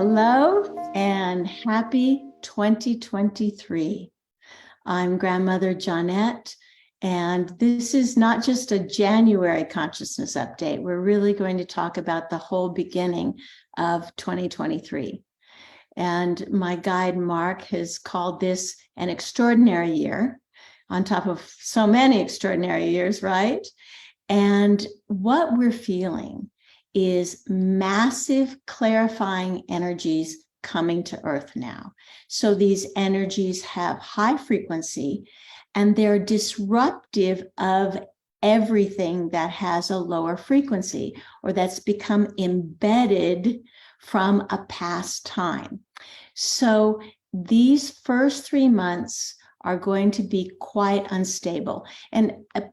Hello and happy 2023. I'm grandmother Jonette, and this is not just a January consciousness update. We're really going to talk about the whole beginning of 2023. And my guide, Mark, has called this an extraordinary year on top of so many extraordinary years, right? And what we're feeling is massive clarifying energies coming to Earth now. So these energies have high frequency and they're disruptive of everything that has a lower frequency or that's become embedded from a past time. So these first 3 months are going to be quite unstable. And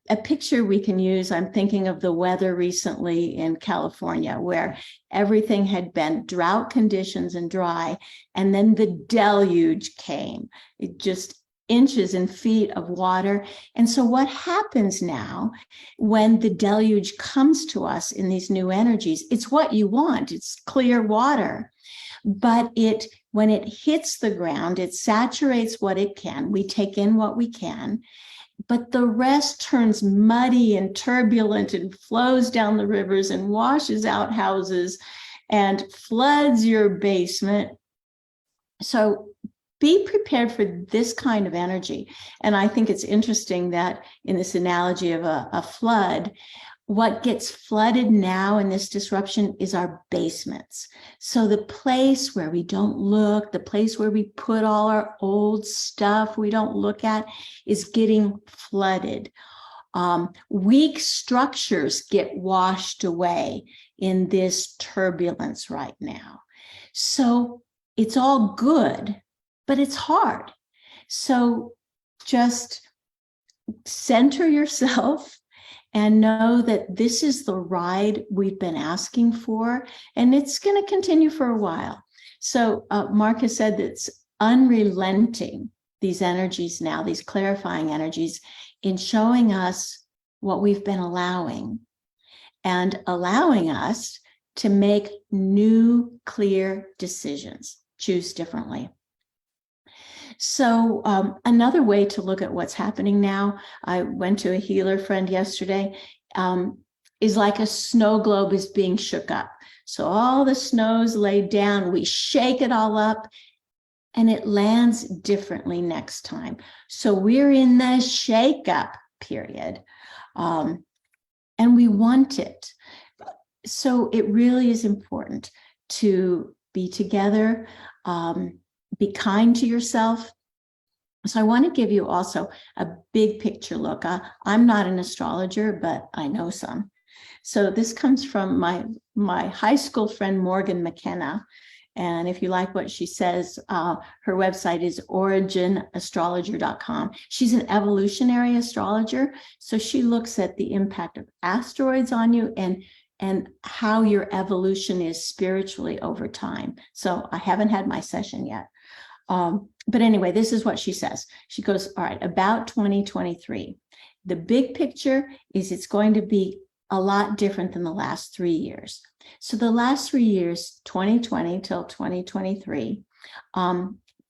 a picture we can use, I'm thinking of the weather recently in California, where everything had been drought conditions and dry, and then the deluge came. It just inches and feet of water. And so what happens now when the deluge comes to us in these new energies, it's what you want, it's clear water. But when it hits the ground, it saturates what it can. We take in what we can, but the rest turns muddy and turbulent and flows down the rivers and washes out houses and floods your basement. So be prepared for this kind of energy. And I think it's interesting that in this analogy of a flood, what gets flooded now in this disruption is our basements. So the place where we don't look, the place where we put all our old stuff we don't look at is getting flooded. Weak structures get washed away in this turbulence right now. So it's all good, but it's hard. So just center yourself and know that this is the ride we've been asking for, and it's going to continue for a while. So Mark has said that it's unrelenting, these energies now, these clarifying energies, in showing us what we've been allowing and allowing us to make new, clear decisions, choose differently. So another way to look at what's happening now, I went to a healer friend yesterday, is like a snow globe is being shook up. So all the snow's laid down, we shake it all up, and it lands differently next time. So we're in the shake-up period, and we want it. So it really is important to be together, be kind to yourself. So I want to give you also a big picture look. I'm not an astrologer, but I know some. So this comes from my high school friend, Morgan McKenna. And if you like what she says, her website is originastrologer.com. She's an evolutionary astrologer. So she looks at the impact of asteroids on you and how your evolution is spiritually over time. So I haven't had my session yet. But anyway, this is what she says. She goes, all right, about 2023. The big picture is it's going to be a lot different than the last 3 years. So the last 3 years, 2020 till 2023,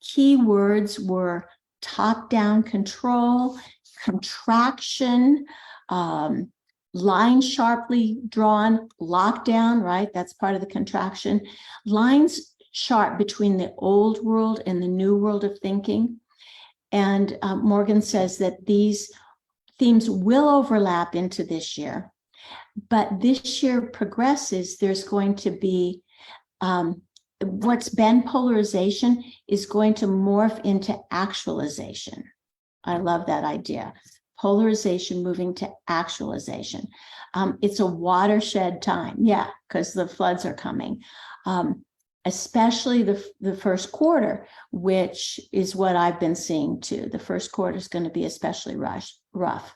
key words were top-down control, contraction, line sharply drawn, lockdown, right? That's part of the contraction. Lines sharp between the old world and the new world of thinking. And Morgan says that these themes will overlap into this year. But this year progresses, there's going to be what's been polarization is going to morph into actualization. I love that idea. Polarization moving to actualization. It's a watershed time, yeah, because the floods are coming. Especially the first quarter, which is what I've been seeing too. The first quarter is going to be especially rough.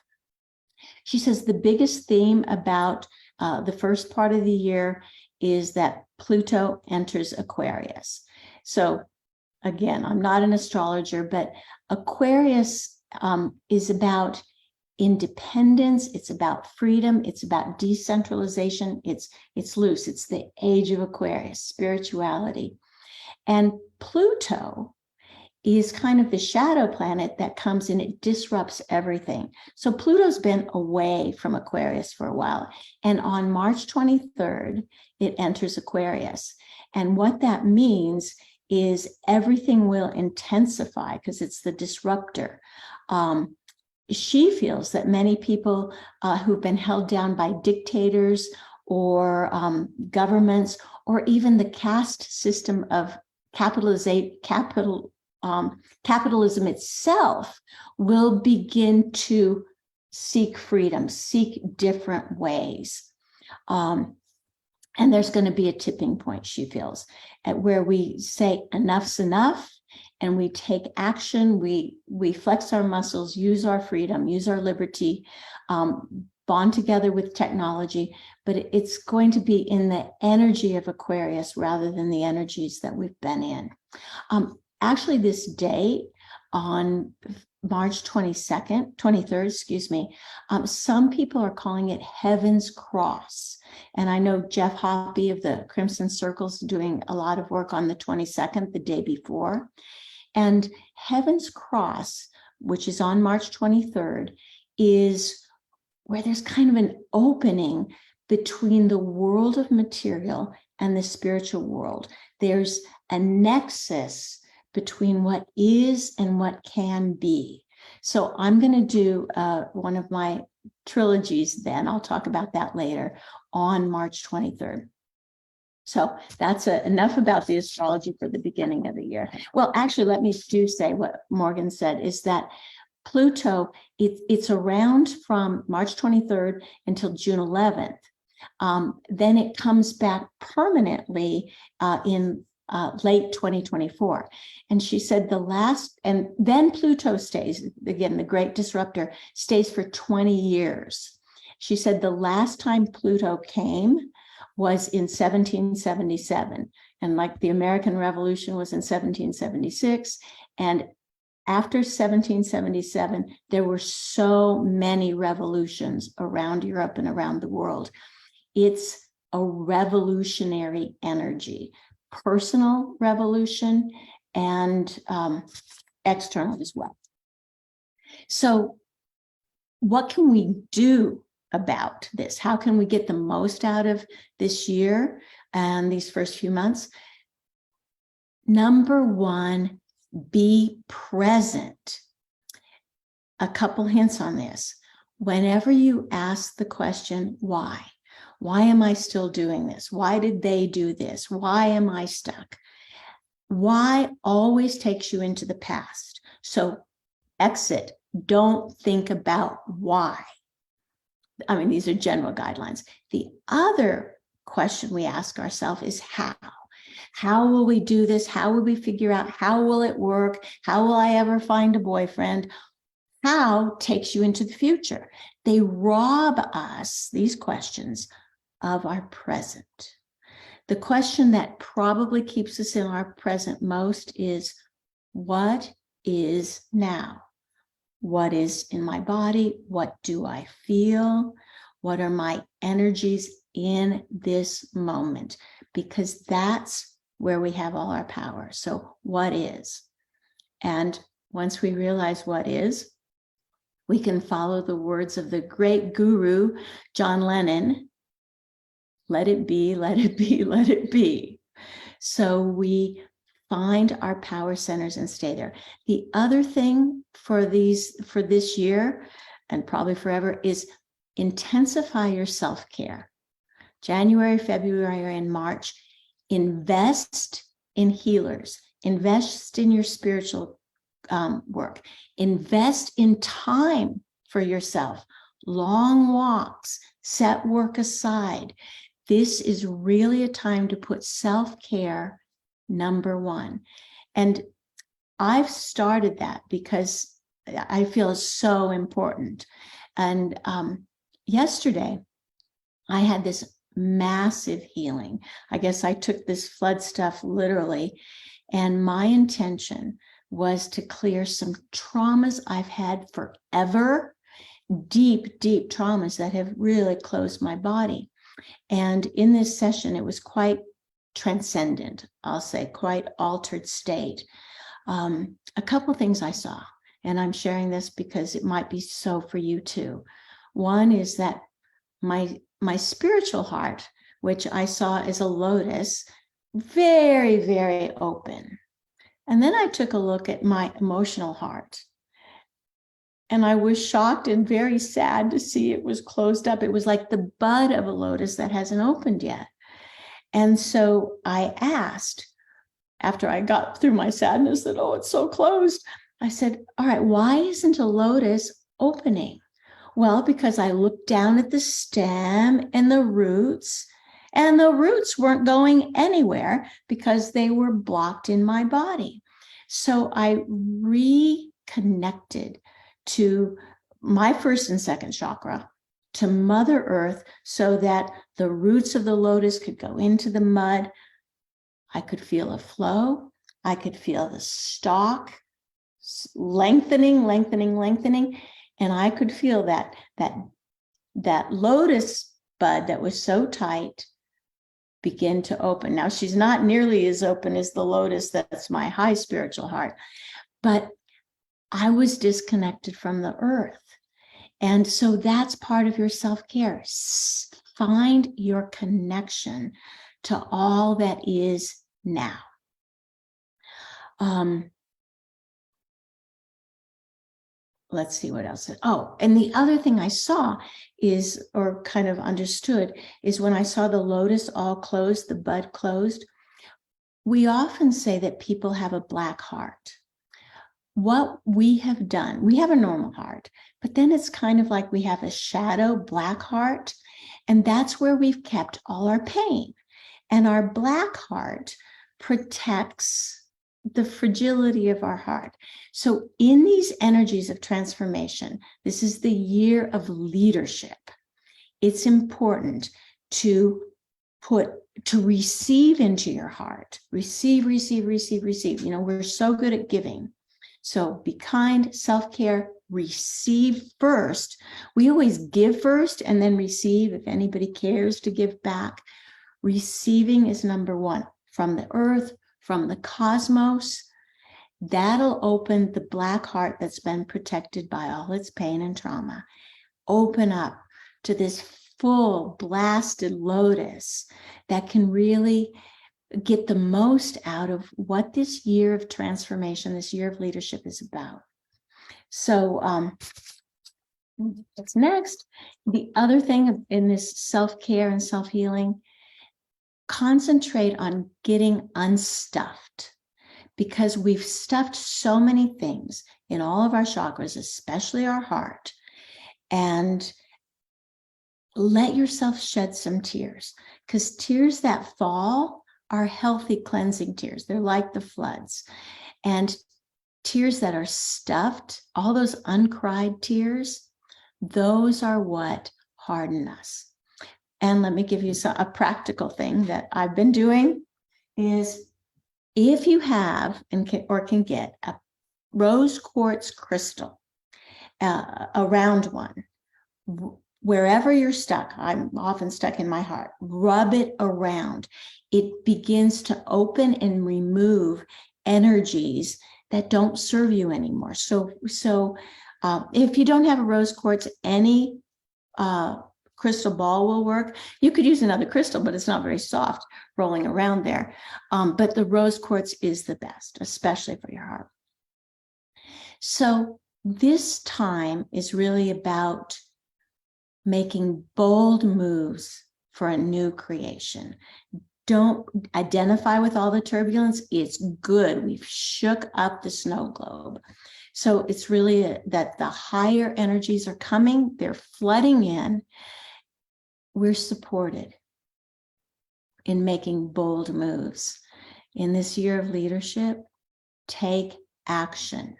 She says the biggest theme about the first part of the year is that Pluto enters Aquarius. So again, I'm not an astrologer, but Aquarius is about independence, it's about freedom, it's about decentralization, it's loose, it's the age of Aquarius, spirituality. And Pluto is kind of the shadow planet that comes and it disrupts everything. So Pluto's been away from Aquarius for a while. And on March 23rd, it enters Aquarius. And what that means is everything will intensify because it's the disruptor. She feels that many people who've been held down by dictators or governments, or even the caste system of capitalism itself, will begin to seek freedom, seek different ways. And there's going to be a tipping point, she feels, at where we say enough's enough, and we take action, we flex our muscles, use our freedom, use our liberty, bond together with technology, but it's going to be in the energy of Aquarius rather than the energies that we've been in. Actually, this date on March 23rd, excuse me, some people are calling it Heaven's Cross. And I know Jeff Hoppy of the Crimson Circles doing a lot of work on the 22nd, the day before. And Heaven's Cross, which is on March 23rd, is where there's kind of an opening between the world of material and the spiritual world. There's a nexus between what is and what can be. So I'm going to do one of my trilogies then. I'll talk about that later on March 23rd. So that's enough about the astrology for the beginning of the year. Well, actually, let me say what Morgan said, is that Pluto, it's around from March 23rd until June 11th. Then it comes back permanently in late 2024. And she said and then Pluto stays, again, the great disruptor, stays for 20 years. She said the last time Pluto came was in 1777. And like the American Revolution was in 1776. And after 1777, there were so many revolutions around Europe and around the world. It's a revolutionary energy, personal revolution and external as well. So what can we do about this? How can we get the most out of this year and these first few months? Number one, be present. A couple hints on this. Whenever you ask the question, why? Why am I still doing this? Why did they do this? Why am I stuck? Why always takes you into the past. So exit. Don't think about why. I mean, these are general guidelines. The other question we ask ourselves is how. How will we do this? How will we figure out? How will it work? How will I ever find a boyfriend? How takes you into the future. They rob us, these questions, of our present. The question that probably keeps us in our present most is, what is now? What is in my body? What do I feel? What are my energies in this moment? Because that's where we have all our power. So what is? And once we realize what is, we can follow the words of the great guru, John Lennon, let it be, let it be, let it be. So we find our power centers and stay there. The other thing for this year, and probably forever, is intensify your self-care. January, February, and March, invest in healers, invest in your spiritual work, invest in time for yourself, long walks, set work aside. This is really a time to put self-care number one. And I've started that because I feel it's so important. And yesterday, I had this massive healing. I guess I took this flood stuff literally. And my intention was to clear some traumas I've had forever, deep, deep traumas that have really closed my body. And in this session, it was quite transcendent, I'll say, quite altered state. A couple things I saw, and I'm sharing this because it might be so for you too. One is that my spiritual heart, which I saw as a lotus, very, very open. And then I took a look at my emotional heart. And I was shocked and very sad to see it was closed up. It was like the bud of a lotus that hasn't opened yet. And so I asked, after I got through my sadness that, oh, it's so closed, I said, all right, why isn't a lotus opening? Well, because I looked down at the stem and the roots weren't going anywhere because they were blocked in my body. So I reconnected to my first and second chakra, to Mother Earth, so that the roots of the lotus could go into the mud. I could feel a flow. I could feel the stalk lengthening, and I could feel that lotus bud that was so tight begin to open. Now, she's not nearly as open as the lotus that's my high spiritual heart, but I was disconnected from the earth. And so that's part of your self-care. Find your connection to all that is now. Let's see what else. Oh, and the other thing I saw is, or kind of understood, is when I saw the lotus all closed, the bud closed, we often say that people have a black heart. What we have done, we have a normal heart, but then it's kind of like we have a shadow black heart, and that's where we've kept all our pain. And our black heart protects the fragility of our heart. So in these energies of transformation, this is the year of leadership. It's important to receive into your heart. Receive. You know, we're so good at giving. So be kind, self-care, receive first. We always give first and then receive if anybody cares to give back. Receiving is number one, from the earth, from the cosmos. That'll open the black heart that's been protected by all its pain and trauma. Open up to this full blasted lotus that can really get the most out of what this year of transformation, this year of leadership is about. So what's next? The other thing in this self-care and self-healing, concentrate on getting unstuffed, because we've stuffed so many things in all of our chakras, especially our heart. And let yourself shed some tears, because tears that fall are healthy, cleansing tears. They're like the floods. And tears that are stuffed, all those uncried tears, those are what harden us. And let me give you a practical thing that I've been doing is, if you have or can get a rose quartz crystal, a round one, wherever you're stuck, I'm often stuck in my heart, rub it around. It begins to open and remove energies that don't serve you anymore. So if you don't have a rose quartz, any crystal ball will work. You could use another crystal, but it's not very soft rolling around there. But the rose quartz is the best, especially for your heart. So this time is really about making bold moves for a new creation. Don't identify with all the turbulence. It's good. We've shook up the snow globe. So it's really that the higher energies are coming. They're flooding in. We're supported in making bold moves. In this year of leadership, take action.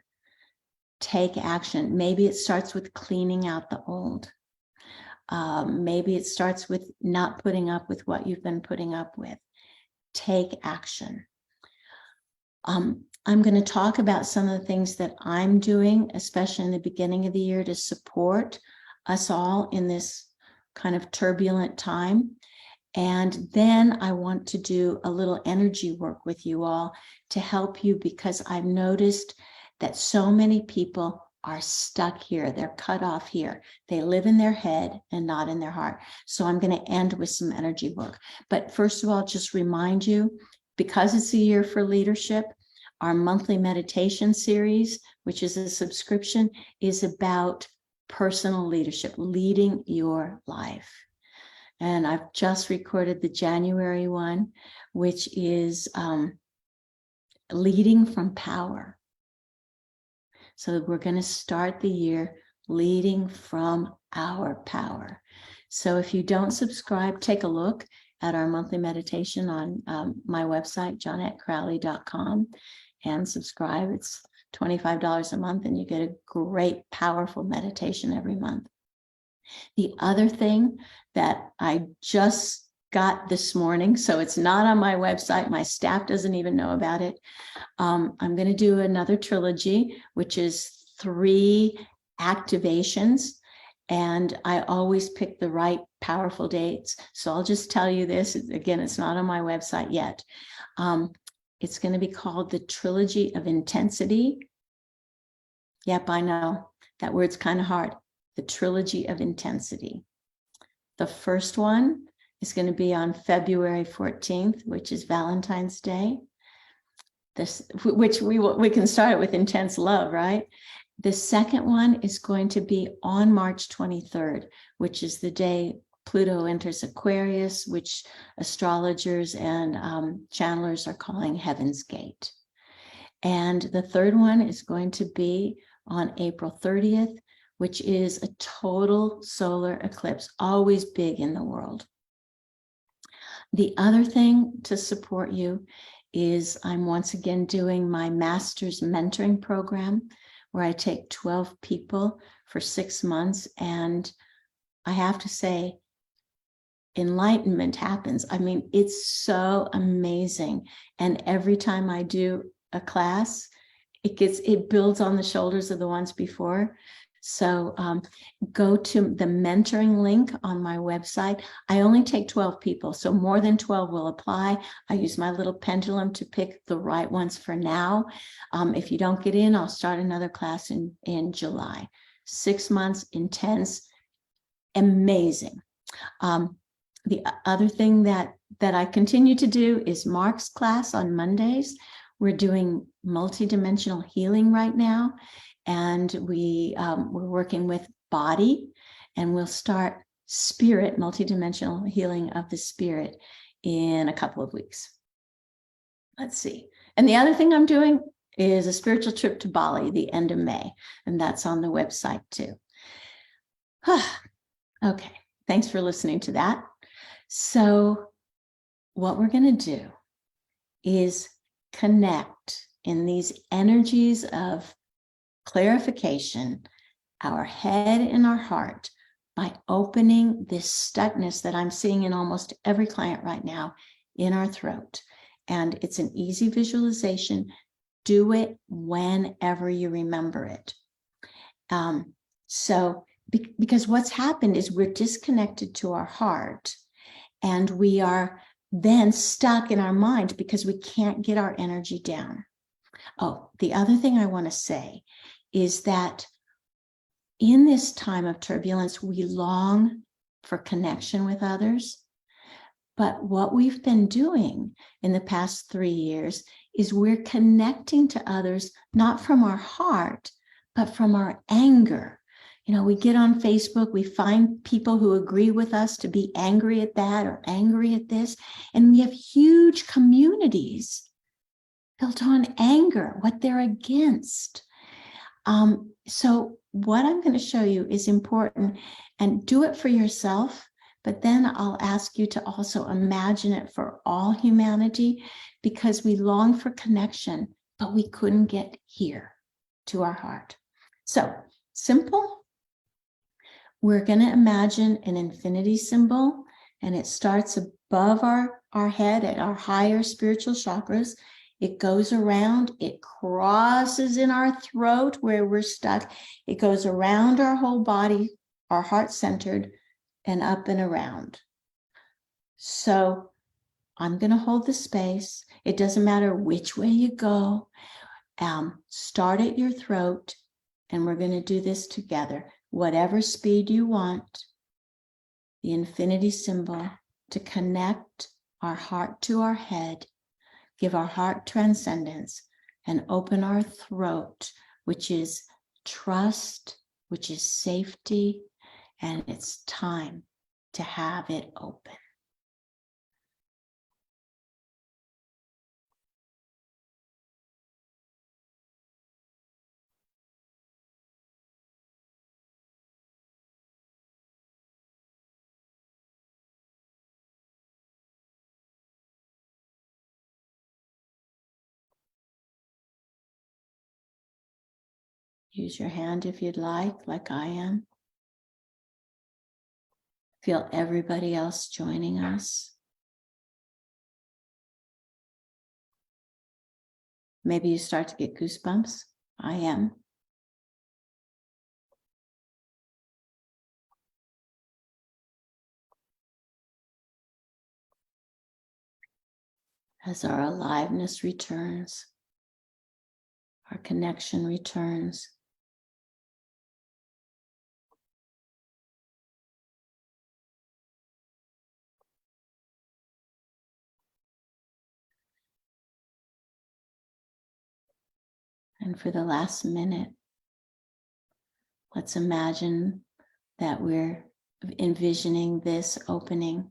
Take action. Maybe it starts with cleaning out the old. Maybe it starts with not putting up with what you've been putting up with. Take action. I'm going to talk about some of the things that I'm doing, especially in the beginning of the year, to support us all in this kind of turbulent time. And then I want to do a little energy work with you all to help you, because I've noticed that so many people are stuck here. They're cut off here. They live in their head and not in their heart. So I'm going to end with some energy work. But first of all, just remind you, because it's a year for leadership, our monthly meditation series, which is a subscription, is about personal leadership, leading your life. And I've just recorded the January one, which is leading from power. So we're going to start the year leading from our power. So if you don't subscribe, take a look at our monthly meditation on my website, jonettecrowley.com, and subscribe. It's $25 a month, and you get a great, powerful meditation every month. The other thing that I just got this morning, so it's not on my website, my staff doesn't even know about it. I'm going to do another trilogy, which is 3 activations. And I always pick the right powerful dates. So I'll just tell you this. Again, it's not on my website yet. It's going to be called the Trilogy of Intensity. Yep, I know. That word's kind of hard. The Trilogy of Intensity. The first one is going to be on February 14th, which is Valentine's Day. Which we can start with intense love, right? The second one is going to be on March 23rd, which is the day Pluto enters Aquarius, which astrologers and channelers are calling Heaven's Gate. And the third one is going to be on April 30th, which is a total solar eclipse, always big in the world. The other thing to support you is I'm once again doing my master's mentoring program, where I take 12 people for 6 months. And I have to say, enlightenment happens. I mean, it's so amazing. And every time I do a class, it builds on the shoulders of the ones before. So go to the mentoring link on my website. I only take 12 people, so more than 12 will apply. I use my little pendulum to pick the right ones for now. If you don't get in, I'll start another class in July. 6 months, intense, amazing. The other thing that I continue to do is Mark's class on Mondays. We're doing multidimensional healing right now. And we're working with body, and we'll start spirit, multidimensional healing of the spirit, in a couple of weeks. Let's see. And the other thing I'm doing is a spiritual trip to Bali, the end of May, and that's on the website too. Okay, thanks for listening to that. So what we're going to do is connect in these energies of clarification, our head and our heart, by opening this stuckness that I'm seeing in almost every client right now in our throat. And it's an easy visualization. Do it whenever you remember it. Because what's happened is we're disconnected to our heart, and we are then stuck in our mind because we can't get our energy down. Oh, the other thing I want to say is that in this time of turbulence, we long for connection with others. But what we've been doing in the past 3 years is we're connecting to others, not from our heart, but from our anger. You know, we get on Facebook, we find people who agree with us to be angry at that or angry at this, and we have huge communities built on anger, what they're against. So what I'm going to show you is important, and do it for yourself, but then I'll ask you to also imagine it for all humanity, because we long for connection, but we couldn't get here to our heart. So simple. We're going to imagine an infinity symbol, and it starts above our head at our higher spiritual chakras. It goes around, it crosses in our throat where we're stuck. It goes around our whole body, our heart centered, and up and around. So I'm going to hold the space. It doesn't matter which way you go. Start at your throat, and we're going to do this together. Whatever speed you want, the infinity symbol to connect our heart to our head, give our heart transcendence, and open our throat, which is trust, which is safety, and it's time to have it open. Use your hand if you'd like I am. Feel everybody else joining us. Maybe you start to get goosebumps. I am. As our aliveness returns, our connection returns. And for the last minute, let's imagine that we're envisioning this opening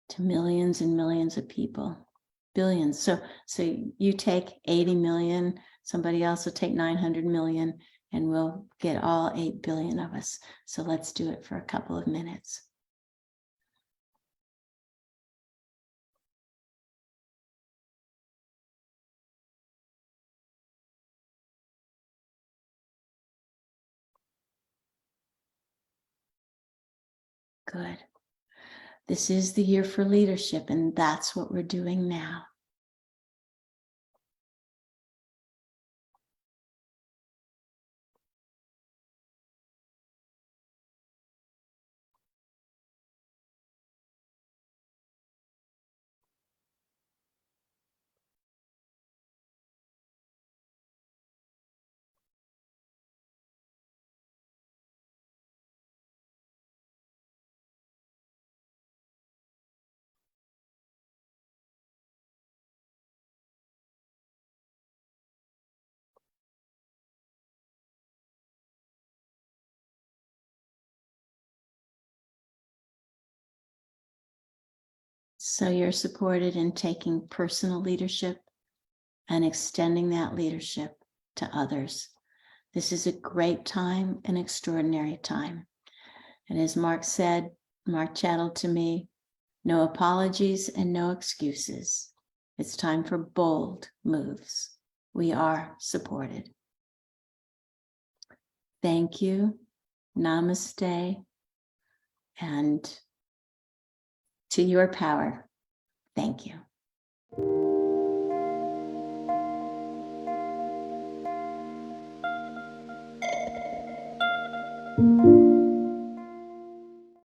to millions and millions of people, billions. So you take 80 million, somebody else will take 900 million, and we'll get all 8 billion of us. So let's do it for a couple of minutes. Good. This is the year for leadership, and that's what we're doing now. So you're supported in taking personal leadership and extending that leadership to others. This is a great time, an extraordinary time. And as Mark said, Mark chatted to me, no apologies and no excuses. It's time for bold moves. We are supported. Thank you. Namaste. And to your power, thank you.